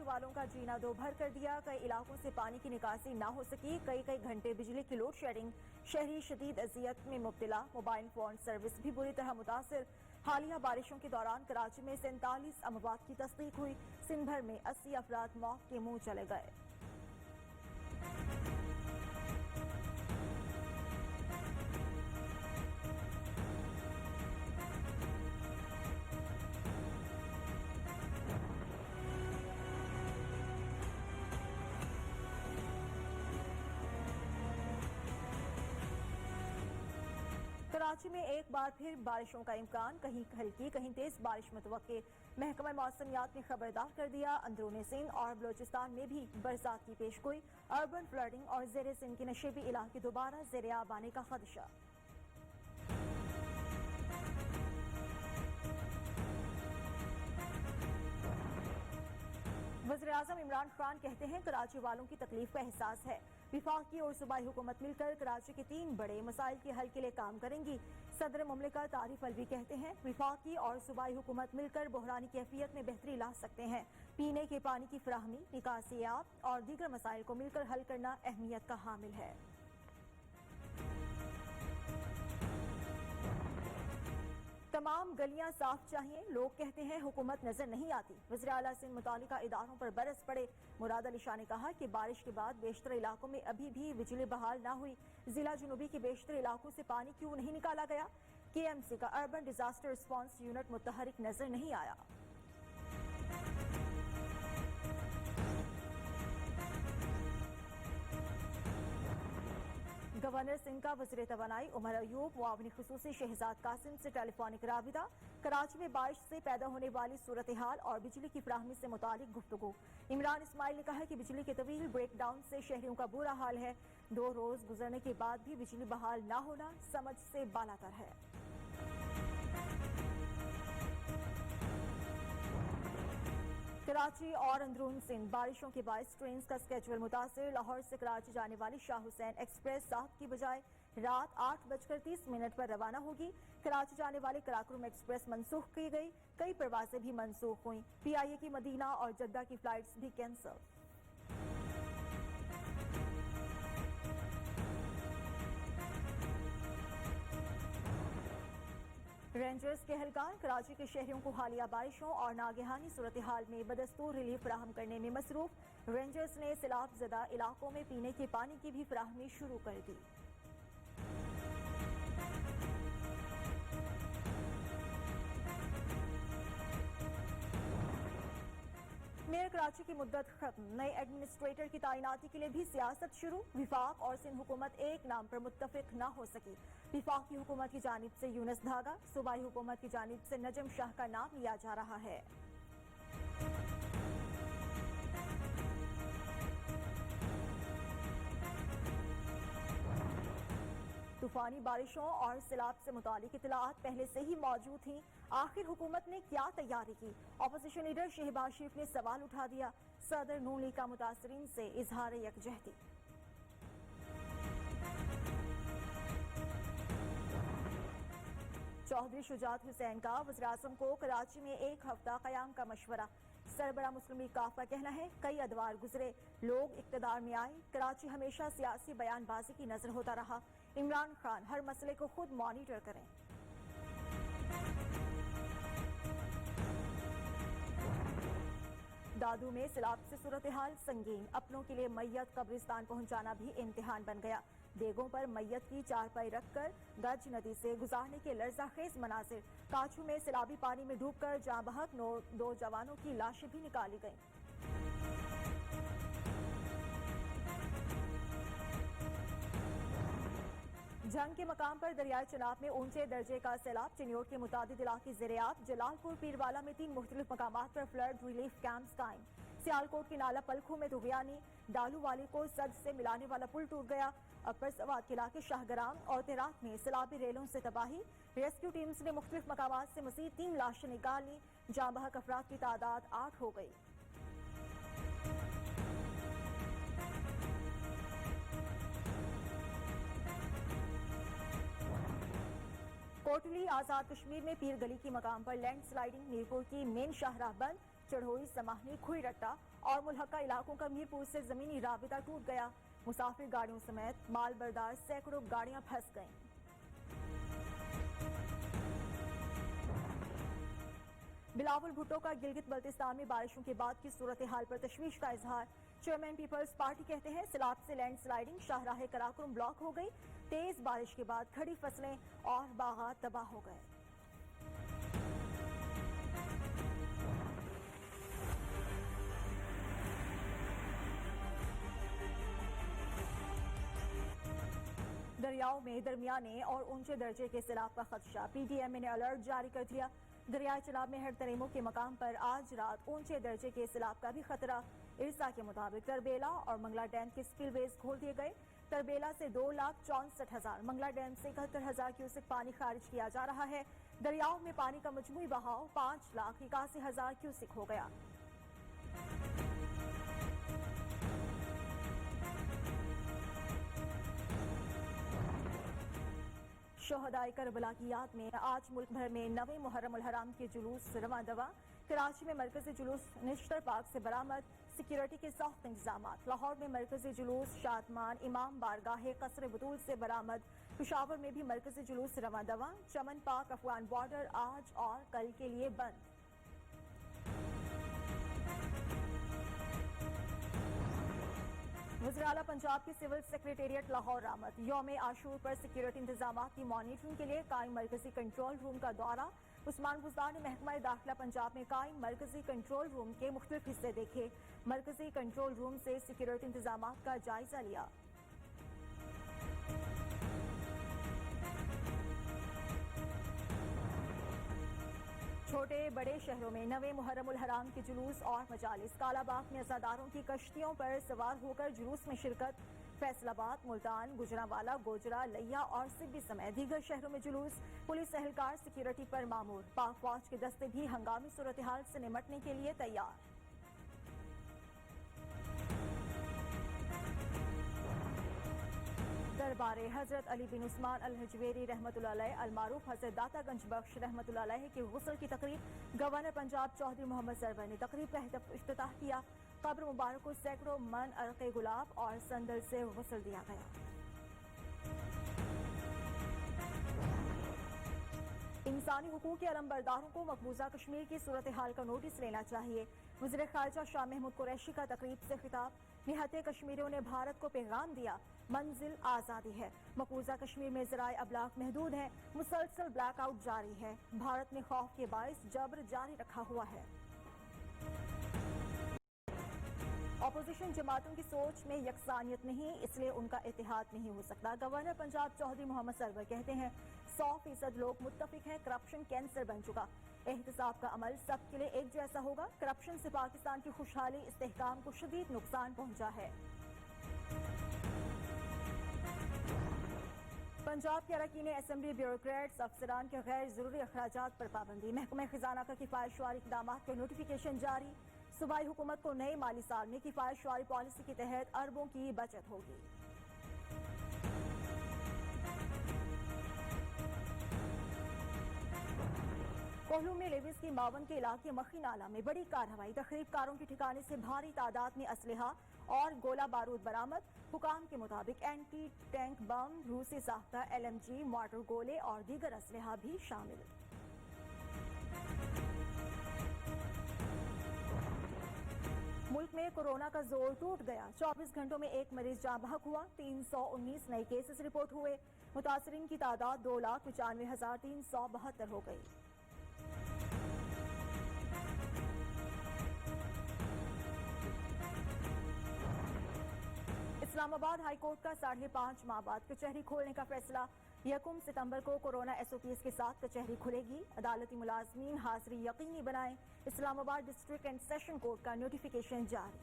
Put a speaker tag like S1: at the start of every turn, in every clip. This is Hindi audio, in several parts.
S1: कराची वालों का जीना दो भर कर दिया। कई इलाकों से पानी की निकासी ना हो सकी। कई घंटे बिजली की लोड शेडिंग। शहरी शदीद अजियत में मुब्तला। मोबाइल फोन सर्विस भी बुरी तरह मुतासिर। हालिया बारिशों के दौरान कराची में 47 अमवात की तस्दीक हुई। सिंध भर में 80 अफराद मौत के मुंह चले गए। कराची में एक बार फिर बारिशों का इम्कान। कहीं हल्की कहीं तेज बारिश मुतवक्के। महकमा मौसमियात ने खबरदार कर दिया। अंदरूनी सिंध और बलोचिस्तान में भी बरसात की पेशगोई। अर्बन फ्लडिंग और ज़ेरे सिंध के नशेबी इलाके दोबारा ज़ेरे आब आने का खदशा। वज़ीर-ए-आज़म इमरान खान कहते हैं कराची वालों की तकलीफ का एहसास है। विफाकी और सूबाई हुकूमत मिलकर कराची के 3 बड़े मसाइल के हल के लिए काम करेंगी। सदर मुमलिकत आरिफ अलवी कहते हैं विफाकी और सूबाई हुकूमत मिलकर बहरानी कैफियत में बेहतरी ला सकते हैं। पीने के पानी की फराहमी, निकासी आब और दीगर मसाइल को मिलकर हल करना अहमियत का हामिल है। तमाम गलियां साफ चाहिए। लोग कहते हैं हुकूमत नजर नहीं आती। वज़ीर आला सिंध मुतालिका इदारों पर बरस पड़े। मुराद अली शाह ने कहा कि बारिश के बाद बेशतर इलाकों में अभी भी बिजली बहाल न हुई। जिला जुनूबी के बेशतर इलाकों से पानी क्यों नहीं निकाला गया? KMC का अर्बन डिजास्टर रिस्पांस यूनिट मुतहरिक नजर नहीं आया। गवर्नर सिंध का वज़ीर तवानाई उमर अयूब मुआविन खुसूसी शहजाद कासिम से टेलीफोनिक राबिता। कराची में बारिश से पैदा होने वाली सूरत हाल और बिजली की फराहमी से मुतालिक गुफ्तगू। इमरान इस्माइल ने कहा कि बिजली के तवील ब्रेकडाउन से शहरियों का बुरा हाल है। 2 रोज गुजरने के बाद भी बिजली बहाल न होना समझ से बालातर है। कराची और अंदरून सिंध बारिशों के बायस ट्रेन का स्केड्यूल मुतासिर। लाहौर से कराची जाने वाली शाह हुसैन एक्सप्रेस 7 की बजाय रात 8:30 पर रवाना होगी। कराची जाने वाली कराकुरम एक्सप्रेस मनसूख की गई। कई परवाजें भी मनसूख हुई। PIA की मदीना और जद्दा की फ्लाइट्स भी कैंसिल। रेंजर्स के एहलकार कराची के शहरियों को हालिया बारिशों और नागहानी सूरत हाल में बदस्तूर रिलीफ फराहम करने में मसरूफ। रेंजर्स ने सैलाब ज़दा इलाकों में पीने के पानी की भी फराहमी शुरू कर दी। मेयर कराची की मुद्दत खत्म। नए एडमिनिस्ट्रेटर की तैनाती के लिए भी सियासत शुरू। विफाक और सिंध हुकूमत एक नाम पर मुत्तफिक न हो सकी। विफाकी हुकूमत की जानिब से यूनुस धागा, सूबाई हुकूमत की जानिब से नजम शाह का नाम लिया जा रहा है। तूफानी बारिशों और सैलाब से मुतालिक इतलात पहले से ही मौजूद थीं। आखिर हुकूमत ने क्या तैयारी की? अपोजिशन लीडर शहबाज शरीफ ने सवाल उठा दिया। सदर नून लीग का मुतासरीन से इजहार यकजहती। चौधरी शुजात हुसैन का वज़ीर-ए-आज़म को कराची में 1 हफ्ता क़याम का मशवरा। सरबरा मुस्लिम लीग काफ का कहना है कई अदवार गुजरे, लोग इक़्तिदार में आए, कराची हमेशा सियासी बयानबाजी की नजर होता रहा। इमरान खान हर मसले को खुद मॉनिटर करें। दादू में सैलाब से सूरत हाल संगीन। अपनों के लिए मैयत कब्रिस्तान पहुंचाना भी इम्तिहान बन गया। देगों पर मैयत की चारपाई रखकर गज नदी से गुजारने के लर्जाखेज मनाजिर। काचू में सैलाबी पानी में डूबकर जाँ बहक 2 जवानों की लाशें भी निकाली गईं। जंग के मकाम पर दरियाए चनाब में ऊंचे दर्जे का सैलाब। चिन्योट के मुतादिद इलाके ज़ेरे-आब। जलालपुर पीरवाला में 3 मुख्तलिफ मकामात पर फ्लड रिलीफ कैंप्स कायम। सियालकोट की नाला पलखों में तुगयानी। डालू वाली को सद से मिलाने वाला पुल टूट गया। अपर सवाद के इलाके शाहगराम और तेरात में सैलाबी रेलों से तबाही। रेस्क्यू टीम्स ने मुख्तलिफ मकामात से मज़ीद 3 लाशें निकाली। जाँ बहक अफराद की तादाद 8 हो गई। कोटली आजाद कश्मीर में पीर गली की मकाम पर लैंड स्लाइडिंग। मीरपुर की मेन शाहराह बंद। चढ़ोई, समाहनी, खुईरट्टा और मुल्हका इलाकों का मीरपुर से जमीनी राबिता टूट गया। मुसाफिर गाड़ियों समेत माल बरदार सैकड़ों गाड़ियां फंस गईं। बिलावल भुट्टो का गिलगित बल्तिस्तान में बारिशों के बाद की सूरत हाल पर तशवीश का इजहार। चेयरमैन पीपल्स पार्टी कहते हैं सैलाब से लैंडस्लाइडिंग, शाहराह कराकुरम ब्लॉक हो गई। तेज बारिश के बाद खड़ी फसलें और बागात तबाह हो गए। दरियाओं में दरमियाने और ऊंचे दर्जे के सैलाब का खदशा। पीटीएमए ने अलर्ट जारी कर दिया। दरियाई चनाब में हेड तरीमों के मकाम पर आज रात ऊंचे दर्जे के सैलाब का भी खतरा। इरसा के मुताबिक तरबेला और मंगला डैम के स्पिलवेज खोल दिए गए। तरबेला से 2,64,000, मंगला डैम से 71,000 क्यूसेक पानी खारिज किया जा रहा है। दरियाओं में पानी का मजमूई बहाव 5,81,000 क्यूसेक हो गया। शोहदाए करबला की याद में आज मुल्क भर में 9वें मुहर्रम उल हराम के जुलूस रवां दवा। कराची में मरकजी जुलूस निश्तर पार्क से बरामद, सिक्योरिटी के सख्त इंतजाम। लाहौर में मरकजी जुलूस शादमान इमाम बारगाह कसर बतूल से बरामद। पेशावर में भी मरकजी जुलूस रवां दवा। चमन पाक अफगान बॉर्डर आज और कल के लिए बंद। वज़ीर आला पंजाब की सिविल सेक्रेटेरिएट लाहौर आमद। यौम आशूर पर सिक्योरिटी इंतजाम की मॉनिटरिंग के लिए कायम मरकजी कंट्रोल रूम का दौरा। उस्मान बुज़दार ने महकमा दाखिला पंजाब में कायम मरकजी कंट्रोल रूम के मुख्तलिफ हिस्से देखे। मरकजी कंट्रोल रूम से सिक्योरिटी इंतजाम का जायजा लिया। छोटे बड़े शहरों में 9वें मुहर्रम उल हराम के जुलूस और मजालिस। कालाबाग में अज़ादारों की कश्तियों पर सवार होकर जुलूस में शिरकत। फैसलाबाद, मुल्तान, गुजरांवाला, गोजरा, लिया और सिब्बी समेत दीगर शहरों में जुलूस। पुलिस एहलकार सिक्योरिटी पर मामूर। पाक फौज के दस्ते भी हंगामी सूरत हाल से निमटने के लिए तैयार। दरबारे हजरत अली बिन उस्मान अल हजवेरी रहमतुल्लाह अलैह अल मारूफ हजरत दातागंज बख्श रहमतुल्लाह अलैह के गुस्ल की तकरीब। गवर्नर पंजाब चौधरी मोहम्मद सरवर ने तकरीब का इफ्तिताह किया। कब्र मुबारक को सैकड़ों मन अर्क़े गुलाब और संदल से गुस्ल दिया गया। इंसानी हुकूक के अलमबरदारों को मकबूजा कश्मीर की सूरत हाल का नोटिस लेना चाहिए। वज़ीर ख़ारिजा शाह महमूद कुरैशी का तकरीब से खिताब। निहत्ते कश्मीरियों ने भारत को पैगाम दिया, मंजिल आज़ादी है। मकबूजा कश्मीर में ज़राए अबलाग महदूद हैं। मुसलसल ब्लैकआउट जारी है। भारत में खौफ के बाइस जबर जारी रखा हुआ है। अपोजिशन जमातों की सोच में यकसानियत नहीं, इसलिए उनका इत्तेहाद नहीं हो सकता। गवर्नर पंजाब चौधरी मोहम्मद सरवर कहते हैं 100% लोग मुत्तफिक हैं। करप्शन कैंसर बन चुका। एहतसाब का अमल सबके लिए एक जैसा होगा। करप्शन से पाकिस्तान की खुशहाली इस्तेहकाम को शदीद नुकसान पहुंचा है। पंजाब के अरकान असेंबली ब्यूरोक्रेट्स अफसरान के गैर जरूरी अखराजात पर पाबंदी। महकमा खजाना का किफायतशुमारी इक़दामात का नोटिफिकेशन जारी। सूबाई हुकूमत को नए माली साल में किफायतशुमारी पॉलिसी के तहत अरबों की बचत होगी। कोहलू में लेविस की मावन के इलाके मखी नाला में बड़ी कार्रवाई। तखरीबकारों के ठिकाने से भारी तादाद में असलहा और गोला बारूद बरामद। हुकाम के मुताबिक एंटी टैंक बम, रूसी साख्ता LMG, मॉर्टर गोले और दीगर असलहा भी शामिल। मुल्क में कोरोना का जोर टूट गया। 24 घंटों में एक मरीज जाँ बहक हुआ। 319 नए केसेस रिपोर्ट हुए। मुतासरीन की तादाद 2,95,372 हो गई। इस्लामाबाद हाईकोर्ट का 5.5 माह बाद कचहरी खोलने का फैसला। 1 सितंबर को कोरोना SOPs के साथ कचहरी खुलेगी। अदालती मुलाजमीन हाजिरी यकीनी बनाएं। Islamabad district and session court का नोटिफिकेशन जारी।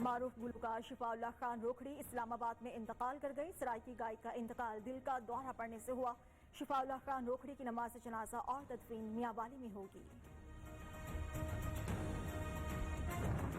S1: मारूफ गुलकार शिफाउल्लाह खान रोखड़ी इस्लामाबाद में इंतकाल कर गई। सरायकी गायक का इंतकाल दिल का दौरा पड़ने से हुआ। शिफाउल्लाह खान रोखड़ी की नमाज जनाजा और तदफीन मियांवाली में होगी।